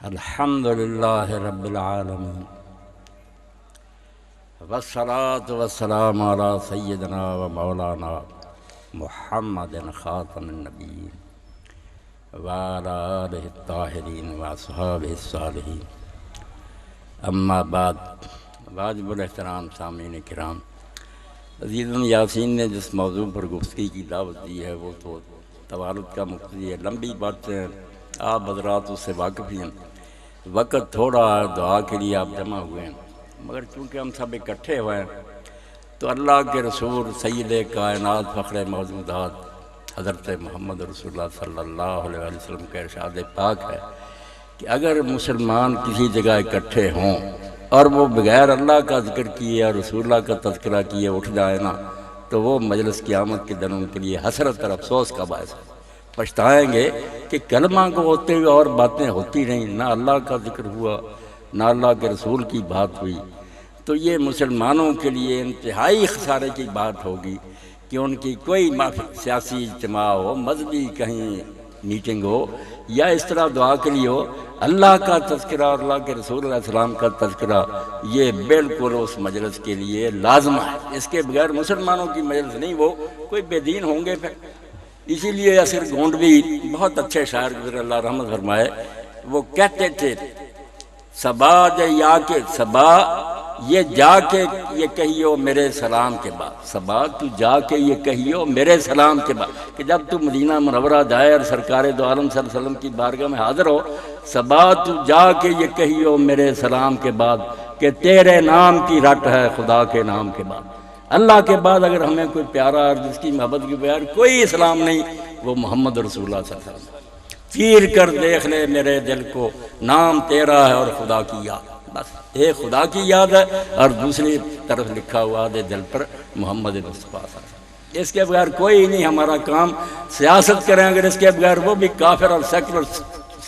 الحمد للہ رب العالمین والصلاة والسلام علی سیدنا و مولانا محمد خاتم النبیین وعلی آلہ الطاہرین و اصحابہ الصالحین اما بعد واجب الاحترام سامعین کرام، عزیز یاسین نے جس موضوع پر گفتگی کی دعوت دی ہے وہ تو توالد کا مقتضی ہے، لمبی باتیں آپ حضرات اس سے واقف ہیں، وقت تھوڑا ہے، دعا کے لیے آپ جمع ہوئے ہیں، مگر چونکہ ہم سب اکٹھے ہوئے ہیں تو اللہ کے رسول سید کائنات فخر موجودات حضرت محمد رسول اللہ صلی اللہ علیہ وسلم کا ارشاد پاک ہے کہ اگر مسلمان کسی جگہ اکٹھے ہوں اور وہ بغیر اللہ کا ذکر کیے اور رسول اللہ کا تذکرہ کیے اٹھ جائے نا تو وہ مجلس قیامت کے دن ان کے لیے حسرت اور افسوس کا باعث ہے، پچھتائیں گے کہ کلمہ کو ہوتے ہوئے اور باتیں ہوتی رہیں، نہ اللہ کا ذکر ہوا نہ اللہ کے رسول کی بات ہوئی، تو یہ مسلمانوں کے لیے انتہائی خسارے کی بات ہوگی کہ ان کی کوئی سیاسی اجتماع ہو، مذہبی کہیں میٹنگ ہو یا اس طرح دعا کے لیے ہو، اللہ کا تذکرہ اور اللہ کے رسول علیہ السلام کا تذکرہ یہ بالکل اس مجلس کے لیے لازم ہے، اس کے بغیر مسلمانوں کی مجلس نہیں، وہ کوئی بے دین ہوں گے پھر۔ اسی لیے یاسر گونڈوی بہت اچھے شاعر گزر اللہ رحمت فرمائے، وہ کہتے تھے صبا یا کہ صبا یہ جا کے یہ کہیو میرے سلام کے بعد، صبا تو جا کے یہ کہیو میرے سلام کے بعد، کہ جب تو مدینہ منورہ جائے اور سرکار دو عالم صلی اللہ علیہ وسلم کی بارگاہ میں حاضر ہو، صبا تو جا کے یہ کہیو میرے سلام کے بعد کہ تیرے نام کی رٹ ہے خدا کے نام کے بعد۔ اللہ کے بعد اگر ہمیں کوئی پیارا اور جس کی محبت کے بغیر کوئی اسلام نہیں، وہ محمد رسول اللہ صلی اللہ علیہ وسلم۔ چیر کر دیکھ لے میرے دل کو، نام تیرا ہے اور خدا کی یاد، بس ایک خدا کی یاد ہے اور دوسری طرف لکھا ہوا دے دل پر محمد مصطفیٰ صلی اللہ علیہ وسلم۔ اس کے بغیر کوئی نہیں ہمارا کام، سیاست کریں اگر اس کے بغیر وہ بھی کافر اور سیکولر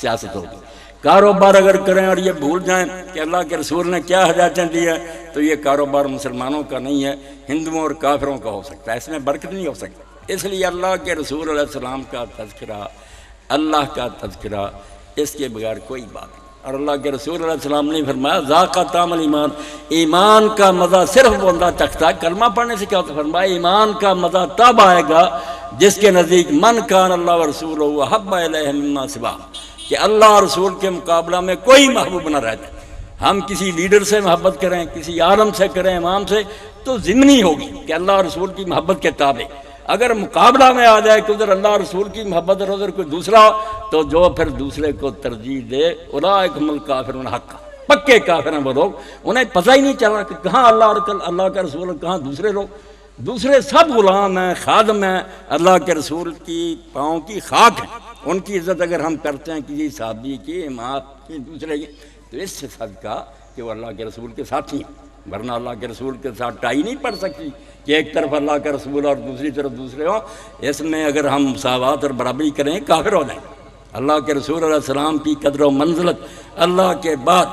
سیاست ہوگی، کاروبار اگر کریں اور یہ بھول جائیں کہ اللہ کے رسول نے کیا ہدایتیں دی ہے تو یہ کاروبار مسلمانوں کا نہیں ہے، ہندوؤں اور کافروں کا ہو سکتا ہے، اس میں برکت نہیں ہو سکتی۔ اس لیے اللہ کے رسول علیہ السلام کا تذکرہ، اللہ کا تذکرہ، اس کے بغیر کوئی بات نہیں۔ اور اللہ کے رسول علیہ السلام نے فرمایا ذاق طعم الایمان، ایمان کا مزہ صرف بندہ چکھتا ہے، کلمہ پڑھنے سے کیا ہوتا ہے؟ فرمایا ایمان کا مزہ تب آئے گا جس کے نزدیک من کان اللہ و رسولہ احب الیہ مما سواہ، کہ اللہ اور رسول کے مقابلہ میں کوئی محبوب نہ رہتا۔ ہم کسی لیڈر سے محبت کریں، کسی عالم سے کریں، امام سے، تو ضمنی ہوگی کہ اللہ اور رسول کی محبت کے تابع۔ اگر مقابلہ میں آ جائے کہ ادھر اللہ اور رسول کی محبت اور ادھر کوئی دوسرا ہو تو جو پھر دوسرے کو ترجیح دے اولئک هم الکافرون حقا، پکے کافر ہیں وہ لوگ، انہیں پتہ ہی نہیں چل رہا کہ کہاں اللہ کا رسول اور کہاں دوسرے لوگ، دوسرے سب غلام ہیں، خادم ہیں، اللہ کے رسول کی پاؤں کی خاک ہیں، ان کی عزت اگر ہم کرتے ہیں کسی صحابی کی، امام کی، دوسرے کی، تو اس سے صدقہ کہ وہ اللہ کے رسول کے ساتھی ہیں، ورنہ اللہ کے رسول کے ساتھ ٹائی نہیں پڑ سکتی کہ ایک طرف اللہ کا رسول اور دوسری طرف دوسرے ہوں۔ اس میں اگر ہم مساوات اور برابری کریں کافر ہو جائیں۔ اللہ کے رسول علیہ السلام کی قدر و منزلت اللہ کے بعد،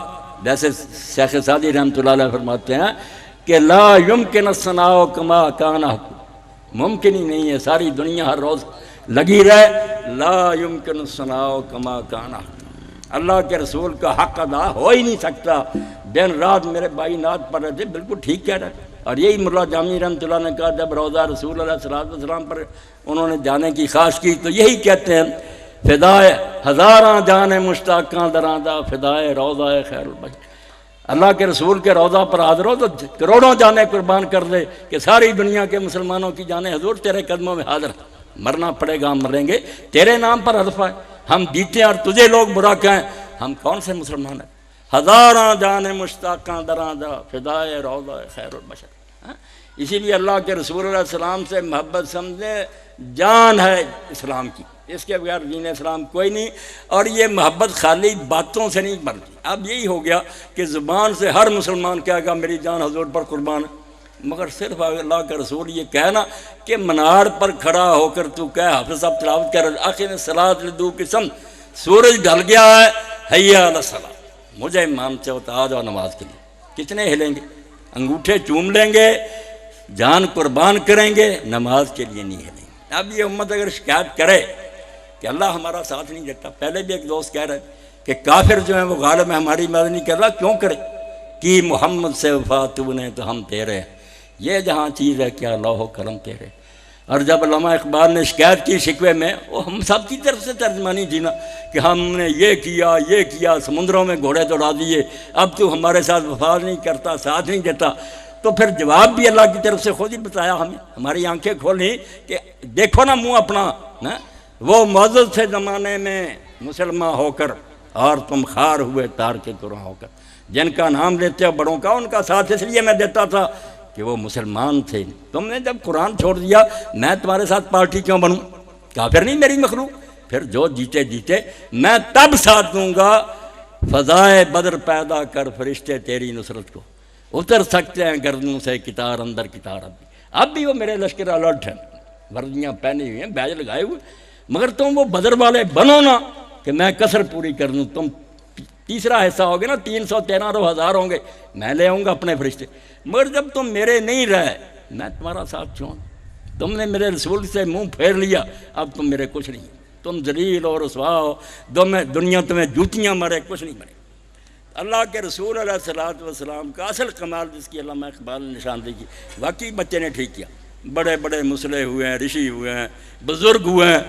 جیسے شیخ سعدی رحمۃ اللہ علیہ فرماتے ہیں کہ لا یمکن الثناء کما کان حق، ممکن ہی نہیں ہے ساری دنیا ہر روز لگی رہے لا یمکن الثناء کما کان حق، اللہ کے رسول کا حق ادا ہو ہی نہیں سکتا۔ دن رات میرے بھائی نعت پڑھ رہے تھے، بالکل ٹھیک کہہ رہے، اور یہی ملا جامی رحمۃ اللہ نے کہا جب روضہ رسول علیہ السلام پر انہوں نے جانے کی خواہش کی تو یہی کہتے ہیں فدائے ہزاراں جان مشتاقاں دراندہ فدائے روضہ خیر البشر، اللہ کے رسول کے روضہ پر حاضر ہو تو کروڑوں جانیں قربان کر دے کہ ساری دنیا کے مسلمانوں کی جانیں حضور تیرے قدموں میں حاضر، مرنا پڑے گا ہم مریں گے تیرے نام پر حلف ہے، ہم جیتے ہیں اور تجھے لوگ برا کہیں، ہم کون سے مسلمان ہیں؟ ہزاراں جان مشتاقاں دراندہ فدائے روضہ خیر البشر۔ اسی لیے اللہ کے رسول علیہ السلام سے محبت سمجھے جان ہے اسلام کی، اس کے بغیر دین اسلام کوئی نہیں، اور یہ محبت خالی باتوں سے نہیں بنتی۔ اب یہی ہو گیا کہ زبان سے ہر مسلمان کہے گا میری جان حضور پر قربان ہے، مگر صرف اللہ کا رسول یہ کہنا کہ منار پر کھڑا ہو کر تو کہہ حافظ صاحب تلاوت کر آخر صلاۃ لدو قسم، سورج ڈھل گیا ہے حیا علی الصلاۃ، مجھے مانتے ہو تو آ جاؤ نماز کے لیے، کتنے ہلیں گے، انگوٹھے چوم لیں گے، جان قربان کریں گے، نماز کے لیے نہیں ہلیں گے۔ اب یہ امت اگر شکایت کرے کہ اللہ ہمارا ساتھ نہیں دیتا، پہلے بھی ایک دوست کہہ رہے کہ کافر جو ہیں وہ غالب ہماری مدد نہیں کر رہا، کیوں کرے؟ کی محمد سے وفا تو نے تو ہم تیرے ہیں، یہ جہاں چیز ہے کیا لوح و قلم تیرے۔ اور جب علامہ اقبال نے شکایت کی شکوے میں، وہ ہم سب کی طرف سے ترجمانی تھی نا کہ ہم نے یہ کیا، سمندروں میں گھوڑے دوڑا دیے، اب تو ہمارے ساتھ وفا نہیں کرتا، ساتھ نہیں دیتا۔ تو پھر جواب بھی اللہ کی طرف سے خود ہی بتایا ہمیں، ہماری آنکھیں کھولی کہ دیکھو نا منہ اپنا، وہ معزز تھے زمانے میں مسلمان ہو کر، اور تم خار ہوئے تار کے قرآن ہو کر۔ جن کا نام لیتے ہو بڑوں کا، ان کا ساتھ اس لیے میں دیتا تھا کہ وہ مسلمان تھے۔ تم نے جب قرآن چھوڑ دیا، میں تمہارے ساتھ پارٹی کیوں بنوں؟ کافر نہیں میری مخلوق؟ پھر جو جیتے میں تب ساتھ دوں گا، فضائے بدر پیدا کر فرشتے تیری نصرت کو، اتر سکتے ہیں گردنوں سے کتار اندر کتار۔ اب بھی وہ میرے لشکر الرٹ ہیں، وردیاں پہنی ہوئی ہیں، بیج لگائے ہوئے، مگر تم وہ بدر والے بنو نا کہ میں کسر پوری کر دوں۔ تم تیسرا حصہ ہوگے نا، 313,000 ہوں گے، میں لے آؤں گا اپنے فرشتے، مگر جب تم میرے نہیں رہے میں تمہارا ساتھ چھوڑ، تم نے میرے رسول سے منہ پھیر لیا، اب تم میرے کچھ نہیں، تم ذلیل اور رسوا ہو، دنیا تمہیں جوتیاں مارے، کچھ نہیں بنے۔ اللہ کے رسول علیہ الصلوۃ والسلام کا اصل کمال جس کی علامہ اقبال نے نشاندہی کی، واقعی بچے نے ٹھیک کیا، بڑے بڑے مسلح ہوئے ہیں، رشی ہوئے ہیں، بزرگ ہوئے ہیں،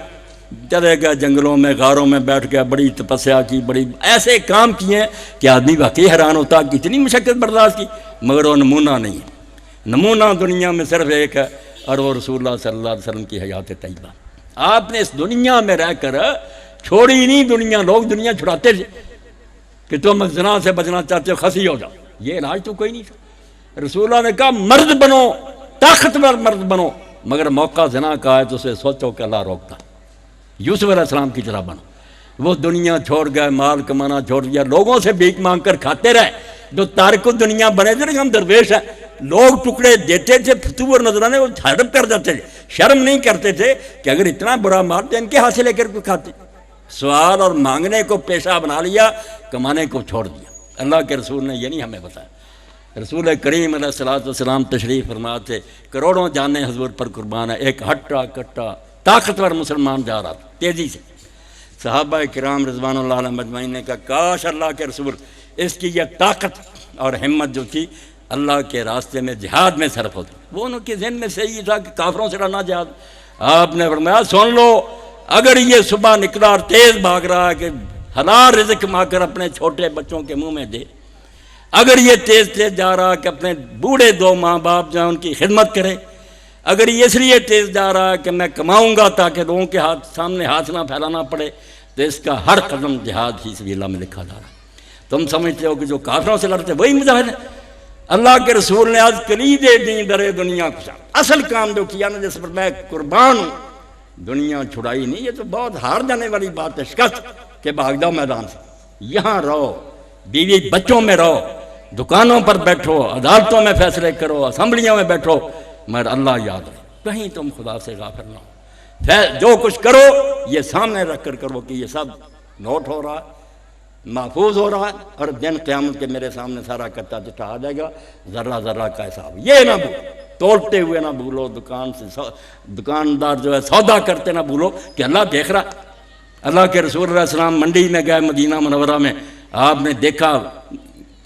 چلے گئے جنگلوں میں، غاروں میں بیٹھ گیا، بڑی تپسیا کی، بڑی ایسے کام کیے ہیں کہ آدمی واقعی حیران ہوتا کہ اتنی مشقت برداشت کی، مگر وہ نمونہ نہیں ہے۔ نمونہ دنیا میں صرف ایک ہے، اور وہ رسول اللہ صلی اللہ علیہ وسلم کی حیات طیبہ۔ آپ نے اس دنیا میں رہ کر چھوڑی نہیں دنیا، لوگ دنیا چھڑاتے تھے کہ تم زنا سے بچنا چاہتے ہو خسی ہو جاؤ، یہ علاج تو کوئی نہیں تھا۔ رسول اللہ نے کہا مرد بنو، طاقتور مرد بنو، مگر موقع زنا کا ہے تو اسے سوچو کہ اللہ روکتا۔ یوسف علیہ السلام کی طرح بنو۔ وہ دنیا چھوڑ گئے، مال کمانا چھوڑ دیا، لوگوں سے بھیک مانگ کر کھاتے رہے۔ جو تارک الدنیا بنے تھے نا، ہم درویش ہیں، لوگ ٹکڑے دیتے تھے، فتور نظر آنے وہ ہڑپ کر جاتے تھے، شرم نہیں کرتے تھے کہ اگر اتنا برا مال تو ان کے ہاتھ سے لے کر کوئی کھاتے۔ سوال اور مانگنے کو پیشہ بنا لیا، کمانے کو چھوڑ دیا۔ اللہ کے رسول نے یہ نہیں ہمیں بتایا۔ رسول کریم علیہ الصلوۃ والسلام تشریف فرما تھے، کروڑوں جانیں حضور پر قربان ہے، ایک ہٹا کٹا طاقتور مسلمان جا رہا تھا تیزی سے۔ صحابہ کرام رضوان اللہ علیہ مجمعین نے کہا کاش اللہ کے رسول اس کی یہ طاقت اور ہمت جو تھی اللہ کے راستے میں جہاد میں صرف ہوتی۔ وہ ان کے ذہن میں سے یہ تھا کہ کافروں سے لڑنا جہاد۔ آپ نے فرمایا سن لو، اگر یہ صبح نکلا اور تیز بھاگ رہا ہے کہ حلال رزق کما کر اپنے چھوٹے بچوں کے منہ میں دے، اگر یہ تیز جا رہا ہے کہ اپنے بوڑھے دو ماں باپ جو ہیں ان کی خدمت کرے، اگر یہ اس لیے تیز جا رہا ہے کہ میں کماؤں گا تاکہ لوگوں کے سامنے ہاتھ نہ پھیلانا پڑے، تو اس کا ہر قدم جہاد فی سبیل اللہ میں لکھا جا رہا ہے۔ تم سمجھتے ہو کہ جو کافروں سے لڑتے وہی مجاہد ہیں؟ اللہ کے رسول نے آج کلید دین در دنیا کشا، اصل کام جو کیا نا، جس پر میں قربان ہوں، دنیا چھڑائی نہیں۔ یہ تو بہت ہار جانے والی بات ہے، شکست کہ بھاگ جاؤ میدان سے، یہاں رہو، بیوی بچوں میں رہو، دکانوں پر بیٹھو، عدالتوں میں فیصلے کرو، اسمبلیوں میں بیٹھو، مگر اللہ یاد رہے، کہیں تم خدا سے غافل نہ ہو۔ جو کچھ کرو یہ سامنے رکھ کر کرو کہ یہ سب نوٹ ہو رہا ہے، محفوظ ہو رہا ہے، اور دن قیامت کے میرے سامنے سارا کٹا چٹا آ جائے گا، ذرہ ذرہ کا حساب۔ یہ نہ بھولو، تولتے ہوئے نہ بھولو، دکاندار جو ہے سودا کرتے نہ بھولو کہ اللہ دیکھ رہا۔ اللہ کے رسول علیہ السلام منڈی میں گئے مدینہ منورہ میں، آپ نے دیکھا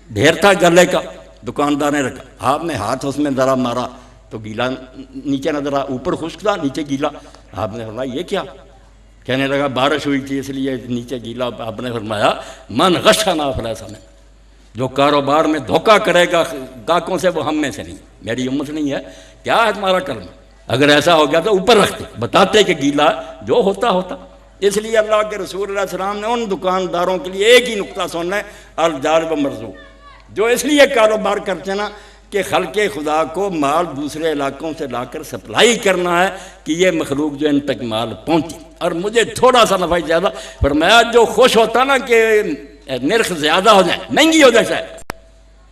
ڈھیر تھا گلے کا، دکاندار نے رکھا، آپ نے ہاتھ اس میں ذرا مارا تو گیلا نیچے نظر آ، اوپر خشک تھا نیچے گیلا۔ آپ نے فرمایا یہ کیا؟ کہنے لگا بارش ہوئی تھی اس لیے نیچے گیلا۔ آپ نے فرمایا من غشنا فلیس منا، جو کاروبار میں دھوکہ کرے گا گاہکوں سے وہ ہم میں سے نہیں، میری امت نہیں ہے۔ کیا ہے تمہارا کلمہ؟ اگر ایسا ہو گیا تو اوپر رکھتے، بتاتے کہ گیلا جو ہوتا۔ اس لیے اللہ کے رسول علیہ السلام نے ان دکانداروں کے لیے ایک ہی نقطہ سننا ہے، الجالب مرزوق، جو اس لیے کاروبار کرتے نا کہ خلق خدا کو مال دوسرے علاقوں سے لا کر سپلائی کرنا ہے کہ یہ مخلوق جو ان تک مال پہنچے، اور مجھے تھوڑا سا نفع زیادہ۔ فرمایا جو خوش ہوتا نا کہ نرخ زیادہ ہو جائے، مہنگی ہو جائے شاید،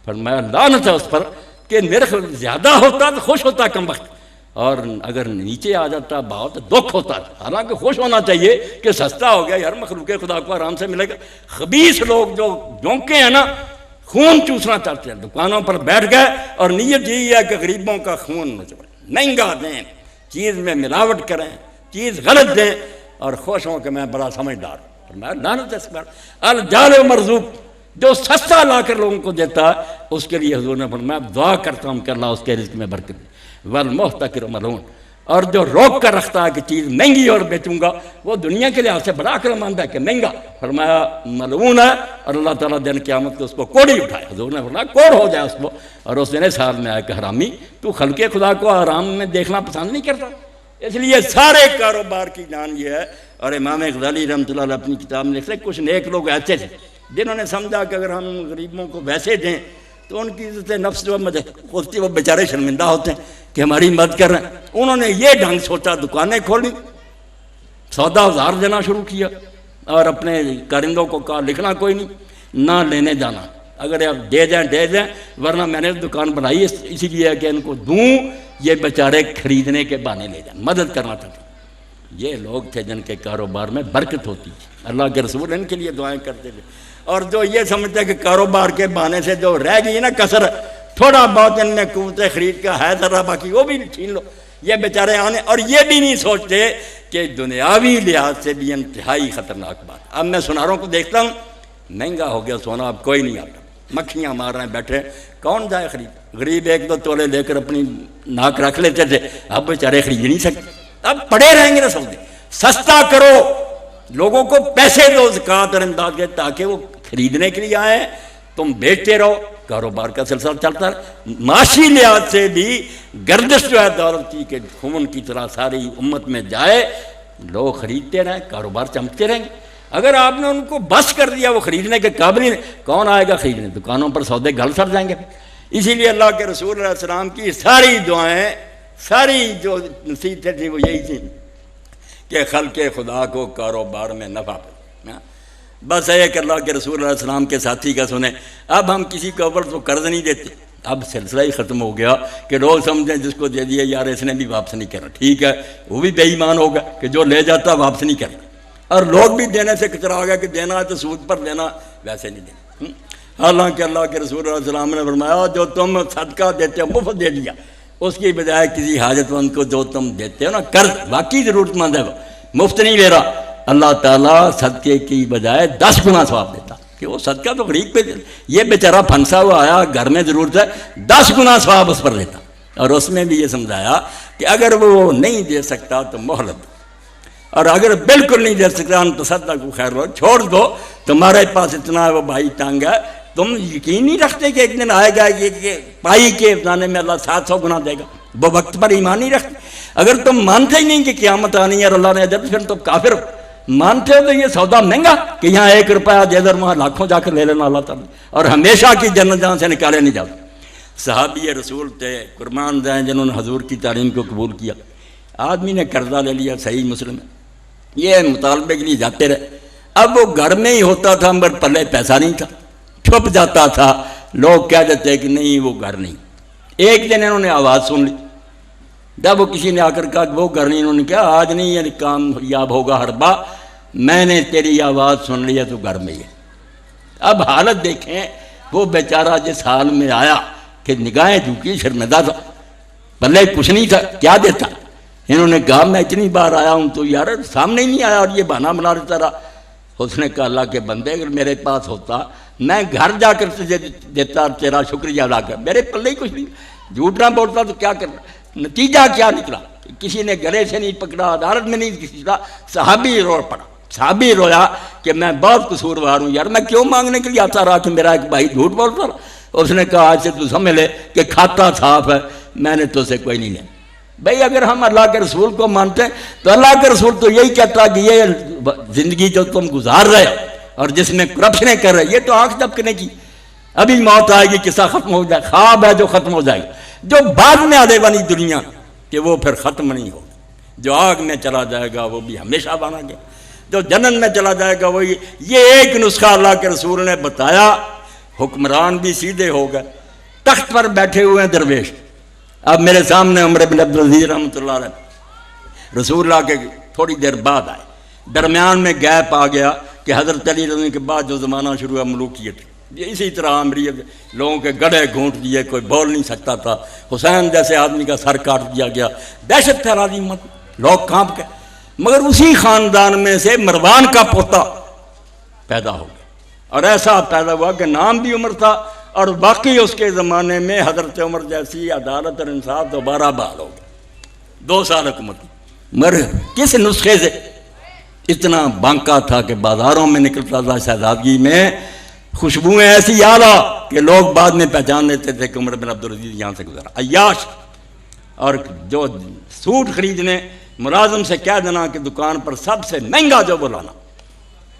فرمایا لعنت ہے اس پر کہ نرخ زیادہ ہوتا تو خوش ہوتا کم وقت، اور اگر نیچے آ جاتا بہت دکھ ہوتا۔ حالانکہ خوش ہونا چاہیے کہ سستا ہو گیا یار، مخلوق خدا کو آرام سے ملے گا۔ خبیث لوگ جو جونکے ہیں نا، خون چوسنا چاہتے ہیں، دکانوں پر بیٹھ گئے اور نیت یہی ہے کہ غریبوں کا خون نچوڑیں، مہنگا دیں، چیز میں ملاوٹ کریں، چیز غلط دیں، اور خوش ہوں کہ میں بڑا سمجھدار۔ فرمایا لعنت اس پر، الجار مرزوق، جو سستا لا کر لوگوں کو دیتا ہے اس کے لیے حضور نے فرمایا دعا کرتا ہوں کہ اللہ اس کے رزق میں برکت دے، والمحتکر ملعون، اور جو روک کر رکھتا ہے کہ چیز مہنگی اور بیچوں گا وہ دنیا کے لحاظ سے بڑا عقل مند ہے کہ مہنگا، فرمایا ملعون ہے، اور اللہ تعالیٰ دن قیامت کو اس کو کوڑی اٹھائے، حضور نے فرمایا کوڑ ہو جائے اس کو، اور اس دن سال میں آیا کہ حرامی تو خلق خدا کو آرام میں دیکھنا پسند نہیں کرتا، اس لیے سارے کاروبار کی جان یہ ہے۔ اور امام غزالی رحمۃ اللہ علیہ اپنی کتاب میں لکھتے ہیں کچھ نیک لوگ ایسے تھے جنہوں نے سمجھا کہ اگر ہم غریبوں کو ویسے دیں تو ان کی عزت نفس جو ہوتی ہے وہ بیچارے شرمندہ ہوتے ہیں کہ ہماری مدد کر رہے ہیں، انہوں نے یہ ڈھنگ سوچا دکانیں کھولی، سودا ازار دینا شروع کیا، اور اپنے کارندوں کو کہا لکھنا کوئی نہیں، نہ لینے جانا، اگر آپ دے دیں ورنہ میں نے دکان بنائی اسی لیے کہ ان کو دوں، یہ بیچارے خریدنے کے بہانے لے جائیں، مدد کرنا چاہتے ہیں۔ یہ لوگ تھے جن کے کاروبار میں برکت ہوتی تھی، اللہ کے رسول ان کے لیے دعائیں کرتے تھے۔ اور جو یہ سمجھتے ہیں کہ کاروبار کے بہانے سے جو رہ گئی نا کسر، تھوڑا بہت ان میں قوت خرید کا ہے ذرا، باقی وہ بھی چھین لو، یہ بیچارے آنے، اور یہ بھی نہیں سوچتے کہ دنیاوی لحاظ سے بھی انتہائی خطرناک بات۔ اب میں سناروں کو دیکھتا ہوں مہنگا ہو گیا سونا، اب کوئی نہیں آتا، مکھیاں مار رہے ہیں بیٹھے، کون جائے خرید؟ غریب ایک دو تولے لے کر اپنی ناک رکھ لیتے تھے، اب بیچارے خرید نہیں سکتے، اب پڑے رہیں گے نا سعودی۔ سستا کرو، لوگوں کو پیسے دو زکوٰۃ اور امداد کے، تاکہ وہ خریدنے کے لیے آئیں، تم بیچتے رہو، کاروبار کا سلسلہ چلتا ہے۔ معاشی لحاظ سے بھی گردش جو ہے دولت کی کہ خون کی طرح ساری امت میں جائے، لوگ خریدتے رہیں، کاروبار چمکتے رہیں گے۔ اگر آپ نے ان کو بس کر دیا وہ خریدنے کے قابل نہیں، کون آئے گا خریدنے؟ دکانوں پر سودے گل سڑ جائیں گے۔ اسی لیے اللہ کے رسول علیہ السلام کی ساری دعائیں، ساری جو نصیحتیں تھیں وہ یہی تھیں کہ خلق خدا کو کاروبار میں نفع پہنچے۔ بس ہے کہ اللہ کے رسول علیہ السلام کے ساتھی کا سنیں۔ اب ہم کسی کے اوپر تو قرض نہیں دیتے، اب سلسلہ ہی ختم ہو گیا کہ لوگ سمجھیں جس کو دے دیا یار اس نے بھی واپس نہیں کرنا، ٹھیک ہے وہ بھی بے ایمان ہوگا کہ جو لے جاتا واپس نہیں کرنا، اور لوگ بھی دینے سے کترا گیا کہ دینا ہے تو سود پر دینا، ویسے نہیں دینا۔ حالانکہ اللہ کے رسول علیہ السلام نے فرمایا جو تم صدقہ دیتے ہو مفت دے دیا، اس کی بجائے کسی حاجت مند کو جو تم دیتے ہو نا قرض، واقعی ضرورت مند ہے وہ، مفت نہیں لے رہا، اللہ تعالیٰ صدقے کی بجائے 10 گنا ثواب دیتا کہ وہ صدقہ تو غریب پہ، یہ بیچارہ پھنسا ہوا آیا گھر میں ضرورت ہے، 10 گنا ثواب اس پر دیتا۔ اور اس میں بھی یہ سمجھایا کہ اگر وہ نہیں دے سکتا تو مہلت دو، اور اگر بالکل نہیں دے سکتا ان تصدق کو خیر لو، چھوڑ دو، تمہارے پاس اتنا ہے وہ بھائی تنگ ہے، تم یقین نہیں رکھتے کہ ایک دن آئے گا یہ پائی کے افزانے میں اللہ 700 گنا دے گا، وہ وقت پر ایمان نہیں رکھتے۔ اگر تم مانتے ہی نہیں کہ قیامت آنی ہے اور اللہ نے اجر، پھر تم کافر ہو۔ مانتے ہو تو یہ سودا مہنگا کہ یہاں 1 روپیہ دے در وہاں لاکھوں جا کر لے لینا اللہ تعالیٰ، اور ہمیشہ کی جنت جہاں سے نکالے نہیں جاتے۔ صحابی رسول تھے قربان جائیں جنہوں نے حضور کی تعلیم کو قبول کیا، آدمی نے قرضہ لے لیا، صحیح مسلم ہے، یہ مطالبے کے لیے جاتے رہے، اب وہ گھر میں ہی ہوتا تھا مگر پلے پیسہ نہیں تھا، چھپ جاتا تھا، لوگ کہہ دیتے کہ نہیں وہ گھر نہیں۔ ایک دن انہوں نے آواز سن لی، جب وہ کسی نے آ کر کہا کہ وہ گھر نہیں، انہوں نے کہا آج نہیں یہ کام یاب ہوگا ہربا، میں نے تیری آواز سن لی ہے تو گھر میں ہی ہے۔ اب حالت دیکھیں، وہ بیچارہ جس حال میں آیا کہ نگاہیں جھکی، شرمندہ تھا، پلے کچھ نہیں تھا، کیا دیتا؟ انہوں نے کہا میں اتنی بار آیا ہوں تو یار سامنے ہی نہیں آیا، اور یہ بہانہ بنا دیتا رہا۔ اس نے کہا اللہ کے بندے اگر میرے پاس ہوتا میں گھر جا کر تجھے دیتا، تیرا شکریہ ادا کر، میرے پلے ہی کچھ نہیں، جھوٹ نہ بولتا تو کیا کرنا؟ نتیجہ کیا نکلا؟ کسی نے گلے سے نہیں پکڑا، عدالت میں نہیں کسی کا، صحابی رو پڑا، صحابی رویا کہ میں بہت قصوروار ہوں یار، میں کیوں مانگنے کے لیے آتا رہا کہ میرا ایک بھائی جھوٹ بولتا رہا۔ اس نے کہا آج سے تو سمجھ لے کہ کھاتا صاف ہے، میں نے تو سے کوئی نہیں لیا۔ بھئی اگر ہم اللہ کے رسول کو مانتے ہیں تو اللہ کے رسول تو یہی کہتا کہ یہ زندگی جو تم گزار رہے اور جس میں کرپشنیں کر رہے، یہ تو آنکھ جھپکنے کی، ابھی موت آئے گی، قصہ ختم ہو جائے، خواب ہے جو ختم ہو جائے گا، جو بعد میں آنے والی دنیا کہ وہ پھر ختم نہیں ہوگا، جو آگ میں چلا جائے گا وہ بھی ہمیشہ بنا گیا، جو جنت میں چلا جائے گا وہ یہ ایک نسخہ اللہ کے رسول نے بتایا۔ حکمران بھی سیدھے ہو گئے، تخت پر بیٹھے ہوئے ہیں درویش۔ اب میرے سامنے عمر بن عبدالعزیز رحمۃ اللہ علیہ رسول اللہ کے تھوڑی دیر بعد آئے، درمیان میں گیپ آ گیا کہ حضرت علی رضی کے بعد جو زمانہ شروع ہوا ملوکیت، اسی طرح عامریت، لوگوں کے گڑھے گھونٹ دیے، کوئی بول نہیں سکتا تھا، حسین جیسے آدمی کا سر کاٹ دیا گیا، دہشت پھیلا دی امت، لوگ کانپ گئے۔ مگر اسی خاندان میں سے مروان کا پوتا پیدا ہو گیا، اور ایسا پیدا ہوا کہ نام بھی عمر تھا، اور باقی اس کے زمانے میں حضرت عمر جیسی عدالت اور انصاف دوبارہ بحال ہو گیا۔ 2 سال حکومت کی، مگر کس نسخے سے؟ اتنا بانکا تھا کہ بازاروں میں نکلتا تھا شہزادگی میں خوشبوئیں ایسی اعلیٰ کہ لوگ بعد میں پہچان لیتے تھے کہ عمر بن عبدالعزیز یہاں سے گزرا۔ عیاش، اور جو سوٹ خریدنے ملازم سے کہہ دینا کہ دکان پر سب سے مہنگا جو بلانا،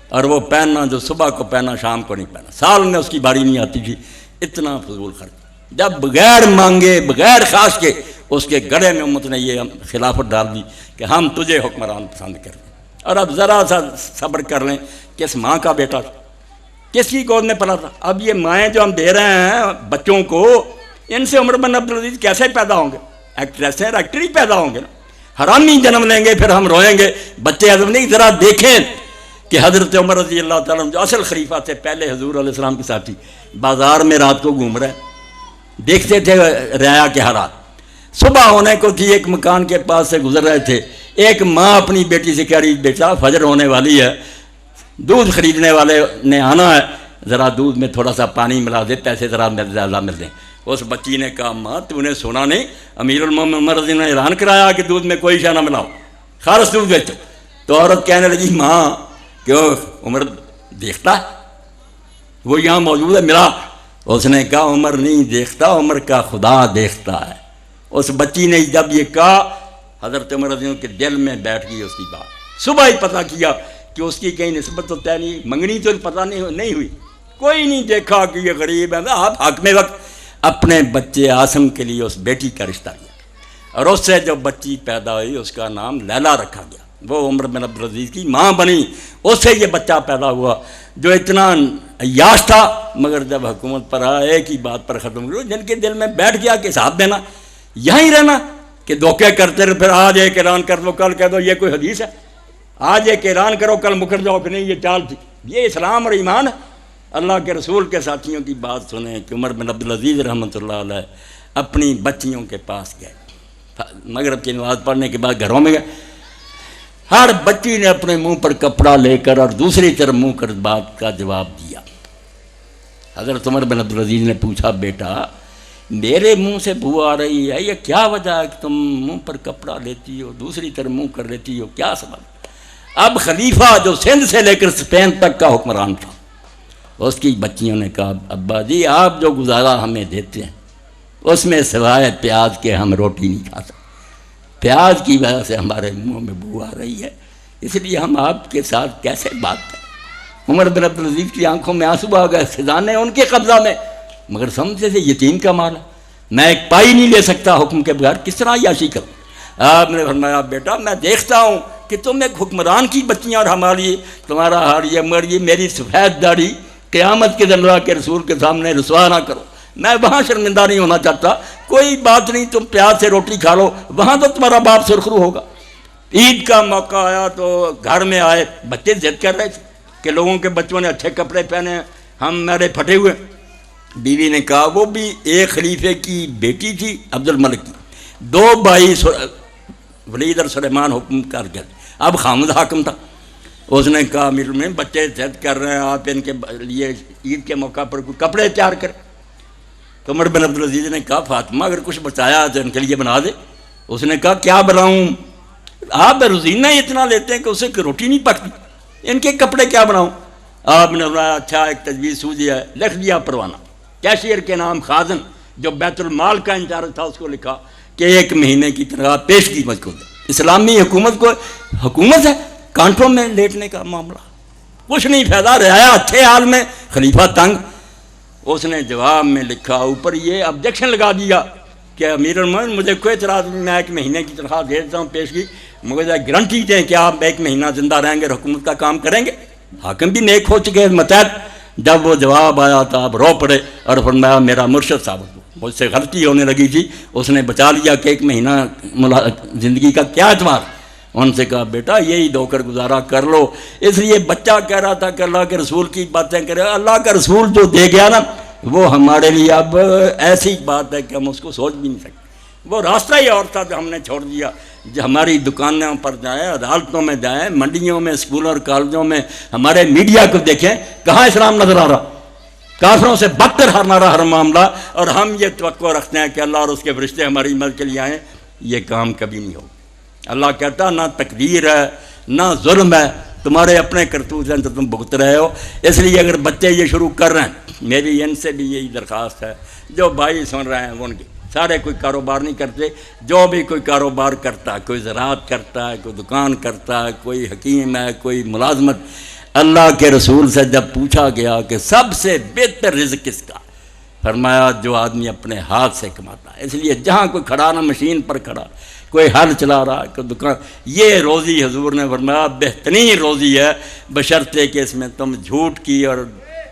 اور وہ پہننا جو صبح کو پہنا شام کو نہیں پہنا، سال میں اس کی باری نہیں آتی تھی، اتنا فضول خرچ۔ جب بغیر مانگے بغیر خواہش کے اس کے گڑے میں امت نے یہ خلافت ڈال دی کہ ہم تجھے حکمران پسند کریں۔ اور اب ذرا سا صبر کر لیں، کس ماں کا بیٹا تھا، کس کی گود میں پلا تھا؟ اب یہ مائیں جو ہم دے رہے ہیں بچوں کو، ان سے عمر بن عبدالعزیز کیسے پیدا ہوں گے؟ ایکٹریس ہیں، ایکٹر ہی پیدا ہوں گے نا، حرامی جنم لیں گے، پھر ہم روئیں گے بچے عزم نہیں۔ ذرا دیکھیں کہ حضرت عمر رضی اللہ تعالیٰ عنہ جو اصل خلیفہ تھے، پہلے حضور علیہ السلام کے ساتھی، بازار میں رات کو گھوم رہے، دیکھتے تھے رعایا کے حالات۔ صبح ہونے کو تھی، ایک مکان کے پاس سے گزر رہے تھے، ایک ماں اپنی بیٹی سے کہہ رہی، بیٹا فجر ہونے والی ہے، دودھ خریدنے والے نے آنا ہے، ذرا دودھ میں تھوڑا سا پانی ملا دے، پیسے ذرا زیادہ مل دیں۔ اس بچی نے کہا، ماں تو نے سنا نہیں امیر المومنین عمر رضی اللہ عنہ نے اعلان کرایا کہ دودھ میں کوئی شے نہ ملاؤ، خالص دودھ بیچو۔ تو عورت کہنے لگی، ماں کیوں عمر دیکھتا ہے، وہ یہاں موجود ہے، ملا۔ اس نے کہا، عمر نہیں دیکھتا، عمر کا خدا دیکھتا ہے۔ اس بچی نے جب یہ کہا، حضرت عمر رضی اللہ عنہ کے دل میں بیٹھ گئی اس کی بات۔ صبح ہی پتہ کیا کہ اس کی کہیں نسبت تو طے نہیں، منگنی تو پتہ نہیں ہوئی، کوئی نہیں دیکھا کہ یہ غریب ہے۔ آپ حاکم وقت اپنے بچے عاصم کے لیے اس بیٹی کا رشتہ لیا، اور اس سے جو بچی پیدا ہوئی اس کا نام لیلا رکھا گیا، وہ عمر بن عبدالعزیز کی ماں بنی، اس سے یہ بچہ پیدا ہوا جو اتنا عیاش تھا، مگر جب حکومت پر آیا ایک ہی بات پر ختم کرو، جن کے دل میں بیٹھ گیا کہ حساب دینا، یہاں ہی رہنا، کہ دھوکے کرتے رہے، پھر آج ایک اعلان کر دو، کل کہہ دو یہ کوئی حدیث ہے، آج ایک اعلان کرو کل مکر جاؤ کہ نہیں یہ چال تھی، یہ اسلام اور ایمان ہے۔ اللہ کے رسول کے ساتھیوں کی بات سنیں کہ عمر بن عبدالعزیز رحمۃ اللہ علیہ اپنی بچیوں کے پاس گئے، مغرب کی نماز پڑھنے کے بعد گھروں میں گئے، ہر بچی نے اپنے منہ پر کپڑا لے کر اور دوسری طرف منہ کر بات کا جواب دیا۔ حضرت عمر بن عبدالعزیز نے پوچھا، بیٹا میرے منہ سے بو آ رہی ہے، یہ کیا وجہ ہے کہ تم منہ پر کپڑا لیتی ہو دوسری طرف منہ کر لیتی ہو، کیا سبب؟ اب خلیفہ جو سندھ سے لے کر اسپین تک کا حکمران تھا، اس کی بچیوں نے کہا، ابا جی آپ جو گزارا ہمیں دیتے ہیں اس میں سوائے پیاز کے ہم روٹی نہیں کھا سکتے، پیاز کی وجہ سے ہمارے منہ میں بو آ رہی ہے، اس لیے ہم آپ کے ساتھ کیسے بات کریں۔ عمر بن عبدالعزیز کی آنکھوں میں آنسو آ گئے، خزانے ان کے قبضہ میں، مگر سمجھتے تھے یتیم کا مال ہے، میں ایک پائی نہیں لے سکتا حکم کے بغیر، کس طرح عیاشی کروں؟ آپ نے فرمایا، بیٹا میں دیکھتا ہوں کہ تم ایک حکمران کی بچیاں اور ہماری تمہارا حال یہ، مگر یہ میری سفید داڑھی قیامت کے دن اللہ کے رسول کے سامنے رسوا نہ کرو، میں وہاں شرمندہ نہیں ہونا چاہتا، کوئی بات نہیں تم پیاز سے روٹی کھا لو، وہاں تو تمہارا باپ سرخرو ہوگا۔ عید کا موقع آیا تو گھر میں آئے، بچے ضد کر رہے تھے کہ لوگوں کے بچوں نے اچھے کپڑے پہنے ہیں، ہم میرے پھٹے ہوئے۔ بیوی نے کہا، وہ بھی ایک خلیفے کی بیٹی تھی عبد الملک کی، 2 بھائی ولید اور سلیمان حکم کر گئے، اب خامد حاکم تھا۔ اس نے کہا، امیر المومنین بچے ضد کر رہے ہیں، آپ ان کے لیے عید کے موقع پر کوئی کپڑے تیار کریں۔ تو عمر بن عبدالعزیز نے کہا، فاطمہ اگر کچھ بچایا تو ان کے لیے بنا دے۔ اس نے کہا، کیا بناؤں؟ آپ روزینہ اتنا لیتے ہیں کہ اسے روٹی نہیں پکتی، ان کے کپڑے کیا بناؤں؟ آپ نے بنایا، اچھا ایک تجویز سوجی ہے، لکھ دیا پروانہ، کیشیئر کے نام خازن جو بیت المال کا انچارج تھا اس کو لکھا کہ 1 مہینے کی تنخواہ پیش کی مجھ کو دے۔ اسلامی حکومت کو حکومت ہے، کانٹوں میں لیٹنے کا معاملہ، کچھ نہیں فائدہ، رعایا اچھے حال میں، خلیفہ تنگ۔ اس نے جواب میں لکھا، اوپر یہ آبجیکشن لگا دیا کہ امیر المومنین مجھے کوئی اعتراض نہیں، میں 1 مہینے کی تنخواہ دے دیتا ہوں پیش کی، مجھے گارنٹی دیں کہ آپ 1 مہینہ زندہ رہیں گے اور حکومت کا کام کریں گے۔ حاکم بھی نیک ہو چکے متحد۔ جب وہ جواب آیا تو آپ رو پڑے اور فرمایا، میرا مرشد صاحب مجھ سے غلطی ہونے لگی تھی، اس نے بچا لیا کہ 1 مہینہ زندگی کا کیا اعتبار۔ ان سے کہا، بیٹا یہی دو کر گزارا کر لو۔ اس لیے بچہ کہہ رہا تھا کہ اللہ کے رسول کی باتیں کرے، اللہ کا رسول جو دے گیا نا وہ ہمارے لیے اب ایسی بات ہے کہ ہم اس کو سوچ بھی نہیں سکتے۔ وہ راستہ ہی اور تھا جو ہم نے چھوڑ دیا. جو ہماری دکانوں پر جائیں، عدالتوں میں جائیں، منڈیوں میں، اسکولوں اور کالجوں میں ہمارے میڈیا کو دیکھیں، کہاں اسلام نظر آ رہا؟ کافروں سے بدتر ہر معاملہ. اور ہم یہ توقع رکھتے ہیں کہ اللہ اور اس کے فرشتے ہماری مدد کے لیے آئیں. یہ کام کبھی نہیں ہوگا. اللہ کہتا نہ تقدیر ہے نہ ظلم ہے، تمہارے اپنے کرتوت ہیں تو تم بھگت رہے ہو. اس لیے اگر بچے یہ شروع کر رہے ہیں، میری ان سے بھی یہی درخواست ہے، جو بھائی سن رہے ہیں ان کی سارے کوئی کاروبار نہیں کرتے، جو بھی کوئی کاروبار کرتا ہے، کوئی زراعت کرتا ہے، کوئی دکان کرتا ہے، کوئی حکیم ہے، کوئی ملازمت، اللہ کے رسول سے جب پوچھا گیا کہ سب سے بہتر رزق کس کا، فرمایا جو آدمی اپنے ہاتھ سے کماتا ہے. اس لیے جہاں کوئی کھڑا نہ مشین پر کھڑا، کوئی ہل چلا رہا، کوئی دکان، یہ روزی حضور نے فرمایا بہترین روزی ہے، بشرطے کہ اس میں تم جھوٹ کی اور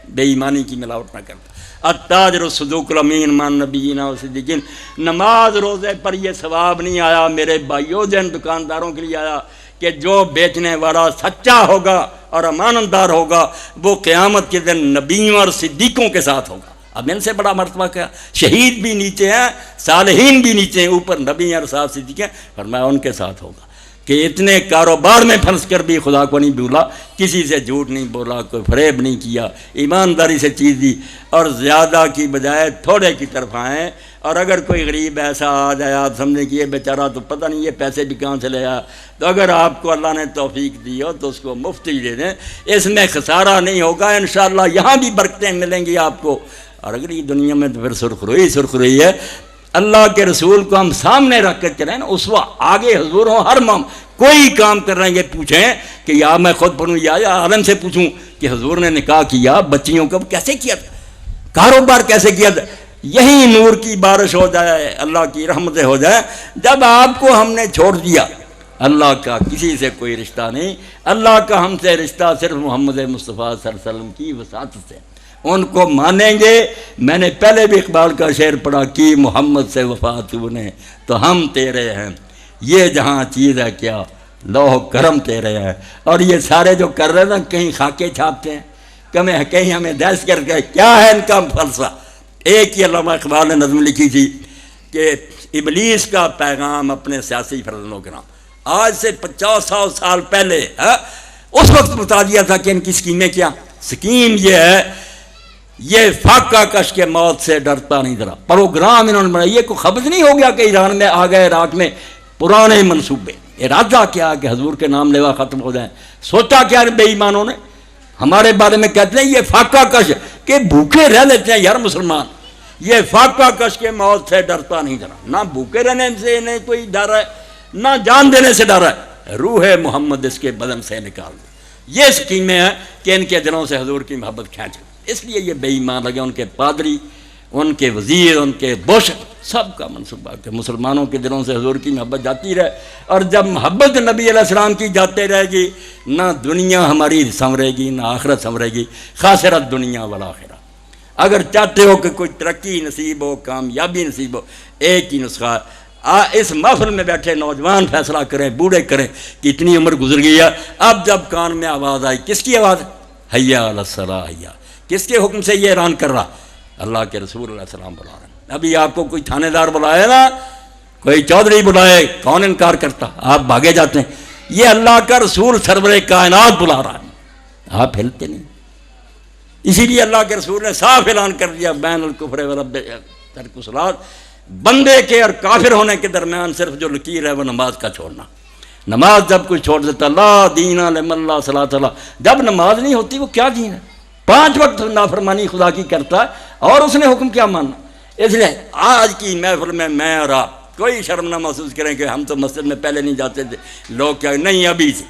بے ایمانی کی ملاوٹ نہ کرتا. التاجر الصدوق الامین من نبینا و صدیقین. نماز روزے پر یہ ثواب نہیں آیا میرے بھائیوں جن دکانداروں کے لیے آیا کہ جو بیچنے والا سچا ہوگا اور امانت دار ہوگا وہ قیامت کے دن نبیوں اور صدیقوں کے ساتھ ہوگا. اب ان سے بڑا مرتبہ کیا؟ شہید بھی نیچے ہیں، صالحین بھی نیچے ہیں، اوپر نبی اور صاحب صدیق ہیں، فرمایا ان کے ساتھ ہوگا. کہ اتنے کاروبار میں پھنس کر بھی خدا کو نہیں بھولا، کسی سے جھوٹ نہیں بولا، کوئی فریب نہیں کیا، ایمانداری سے چیز دی، اور زیادہ کی بجائے تھوڑے کی طرف آئیں. اور اگر کوئی غریب ایسا آ جائے آپ سمجھیں کہ یہ بیچارہ تو پتہ نہیں یہ پیسے بھی کہاں سے لے آیا، تو اگر آپ کو اللہ نے توفیق دی ہو تو اس کو مفت ہی دے دیں، اس میں خسارہ نہیں ہوگا. انشاءاللہ یہاں بھی برکتیں ملیں گی آپ کو، اور اگلی دنیا میں تو پھر سرخروئی ہے. اللہ کے رسول کو ہم سامنے رکھ کر چلیں نا، اسوہ آگے حضور ہوں. ہر کوئی کام کر رہے ہیں یہ پوچھیں کہ یا میں خود پڑھوں یا عالم سے پوچھوں کہ حضور نے نکاح کیا بچیوں کا کیسے کیا تھا، کاروبار کیسے کیا تھا. یہی نور کی بارش ہو جائے، اللہ کی رحمتیں ہو جائے. جب آپ کو ہم نے چھوڑ دیا، اللہ کا کسی سے کوئی رشتہ نہیں، اللہ کا ہم سے رشتہ صرف محمد مصطفیٰ صلی اللہ علیہ وسلم کی وساطت سے. ان کو مانیں گے. میں نے پہلے بھی اقبال کا شعر پڑھا کہ محمد سے وفات نے تو ہم تیرے ہیں، یہ جہاں چیز ہے کیا لوح کرم تیرے ہیں. اور یہ سارے جو کر رہے ہیں نا، کہیں خاکے چھاپتے ہیں، کہیں ہمیں دہشت کر کے، کیا ہے ان کا فلسفہ؟ ایک ہی علامہ اقبال نے نظم لکھی تھی کہ ابلیس کا پیغام اپنے سیاسی فرزندوں کے نام. آج سے 50 سال پہلے اس وقت بتا دیا تھا کہ ان کی سکیمیں کیا. سکیم یہ ہے، یہ فاقہ کش کے موت سے ڈرتا نہیں ذرا پروگرام انہوں نے بنایا. یہ کوئی خبر نہیں ہو گیا کہ ایران میں آ گئے، عراق میں پرانے منصوبے. ارادہ کیا کہ حضور کے نام لیوا ختم ہو جائیں. سوچا کیا بے ایمانوں نے؟ ہمارے بارے میں کہتے ہیں یہ فاقہ کش کہ بھوکے رہ لیتے ہیں یار مسلمان. یہ فاقہ کش کے موت سے ڈرتا نہیں ذرا. نہ بھوکے رہنے سے انہیں کوئی ڈر ہے، نہ جان دینے سے ڈر ہے. روح محمد اس کے بدن سے نکال دو. یہ سکیمیں ہیں کہ ان کے دلوں سے حضور کی محبت کھینچ. اس لیے یہ بے ایمان لگے. ان کے پادری، ان کے وزیر، ان کے بش، سب کا منصوبہ کہ مسلمانوں کے دلوں سے حضور کی محبت جاتی رہے. اور جب محبت نبی علیہ السلام کی جاتے رہے گی، نہ دنیا ہماری سنورے گی نہ آخرت سنورے گی. خاسرت دنیا والآخرہ. اگر چاہتے ہو کہ کوئی ترقی نصیب ہو، کامیابی نصیب ہو، ایک ہی نسخہ. اس محفل میں بیٹھے نوجوان فیصلہ کریں، بوڑھے کریں کہ اتنی عمر گزر گئی ہے. اب جب کان میں آواز آئی، کس کی آواز؟ حیا علی الصلاۃ. حیا کس کے حکم سے یہ اعلان کر رہا؟ اللہ کے رسول علیہ السلام بلا رہے ہیں. ابھی آپ کو کوئی تھانے دار بلائے نا، کوئی چودھری بلائے، کون انکار کرتا؟ آپ بھاگے جاتے ہیں. یہ اللہ کا رسول سرور کائنات بلا رہا ہے، آپ ہلتے نہیں. اسی لیے اللہ کے رسول نے صاف اعلان کر دیا بین الکفر ورب ترک الصلاۃ. بندے کے اور کافر ہونے کے درمیان صرف جو لکیر ہے وہ نماز کا چھوڑنا. نماز جب کوئی چھوڑ دیتا، لا دین الا اللہ صلاۃ اللہ. جب نماز نہیں ہوتی وہ کیا دین ہے؟ 5 وقت نافرمانی خدا کی کرتا ہے اور اس نے حکم کیا ماننا. اس لیے آج کی محفل میں اور آپ کوئی شرم نہ محسوس کریں کہ ہم تو مسجد میں پہلے نہیں جاتے تھے، لوگ کیا نہیں. ابھی سے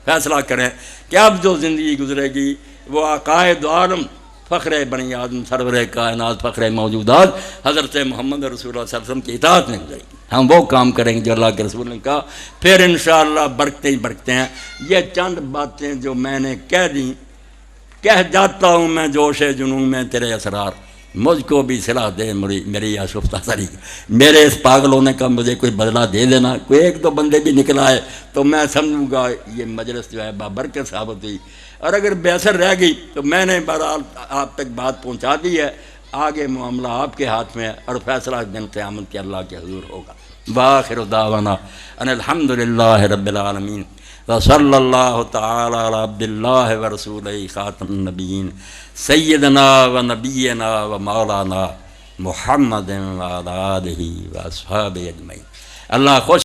فیصلہ کریں کہ اب جو زندگی گزرے گی وہ عقائد عالم، فخر بنی آدم، سرور کائنات، فخر موجودات حضرت محمد رسول اللہ صلی اللہ علیہ وسلم کی اطاعت میں گزرے گی. ہم وہ کام کریں گے جو اللہ کے رسول نے کہا. پھر انشاءاللہ برکتیں ہی برکتیں ہیں. یہ چند باتیں جو میں نے کہہ دیں، کہہ جاتا ہوں میں جوش جنون میں تیرے اسرار. مجھ کو بھی صلاح دے میری آشفتہ سری. میرے اس پاگل ہونے کا مجھے کوئی بدلہ دے دینا. کوئی 1-2 بندے بھی نکل آئے تو میں سمجھوں گا یہ مجلس جو ہے بابرکت ثابت ہوئی. اور اگر بے اثر رہ گئی تو میں نے بہرحال آپ تک بات پہنچا دی ہے. آگے معاملہ آپ کے ہاتھ میں ہے، اور فیصلہ دن قیامت کے اللہ کے حضور ہوگا۔ بآخر دعوانا ان الحمد للہ رب العالمین، وصلی اللہ تعالی علی عبد اللہ ورسولہ خاتم النبیین سیدنا و نبینا و مولانا محمد وعلی آلہ و اصحابہ اجمعین۔ اللہ خوش